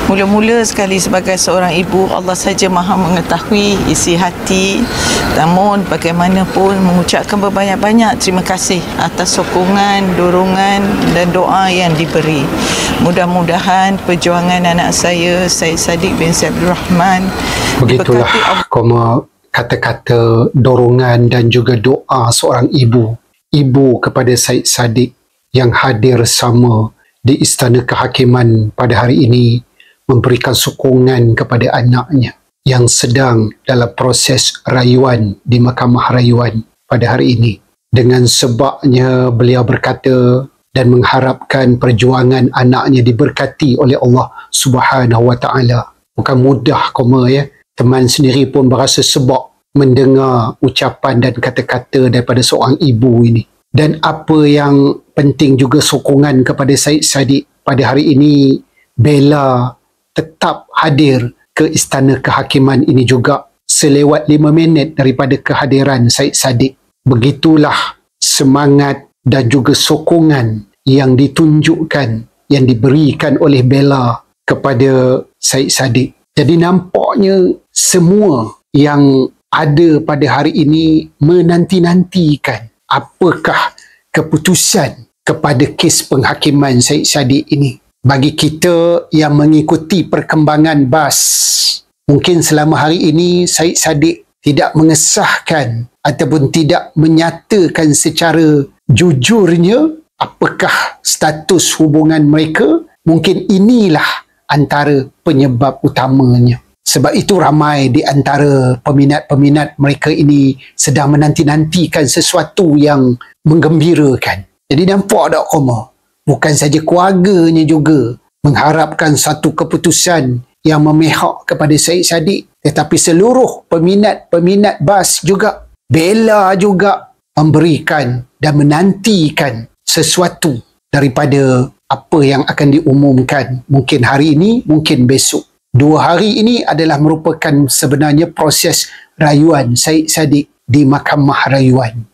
Mula-mula sekali sebagai seorang ibu, Allah saja maha mengetahui isi hati. Namun bagaimanapun mengucapkan berbanyak-banyak terima kasih atas sokongan, dorongan dan doa yang diberi. Mudah-mudahan perjuangan anak saya, Syed Saddiq bin Syed Abdul Rahman, begitulah kata-kata dorongan dan juga doa seorang ibu kepada Syed Saddiq yang hadir sama di Istana Kehakiman pada hari ini, memberikan sokongan kepada anaknya yang sedang dalam proses rayuan di Mahkamah Rayuan pada hari ini. Dengan sebabnya beliau berkata dan mengharapkan perjuangan anaknya diberkati oleh Allah Subhanahu Wa Taala. Bukan mudah ya. Teman sendiri pun berasa sebab mendengar ucapan dan kata-kata daripada seorang ibu ini. Dan apa yang penting juga sokongan kepada Syed Saddiq pada hari ini, Bella tetap hadir ke Istana Kehakiman ini juga selewat 5 minit daripada kehadiran Syed Saddiq. Begitulah semangat dan juga sokongan yang ditunjukkan, yang diberikan oleh Bella kepada Syed Saddiq. Jadi nampaknya semua yang ada pada hari ini menanti-nantikan apakah keputusan kepada kes penghakiman Syed Saddiq ini. Bagi kita yang mengikuti perkembangan BAS, mungkin selama hari ini Syed Saddiq tidak mengesahkan ataupun tidak menyatakan secara jujurnya apakah status hubungan mereka. Mungkin inilah antara penyebab utamanya. Sebab itu ramai di antara peminat-peminat mereka ini sedang menanti-nantikan sesuatu yang menggembirakan. Jadi nampak tak Koma? Bukan saja keluarganya juga mengharapkan satu keputusan yang memihak kepada Syed Saddiq, tetapi seluruh peminat-peminat BAS juga, Bella juga memberikan dan menantikan sesuatu daripada apa yang akan diumumkan. Mungkin hari ini, mungkin besok. 2 hari ini adalah merupakan sebenarnya proses rayuan Syed Saddiq di Mahkamah Rayuan.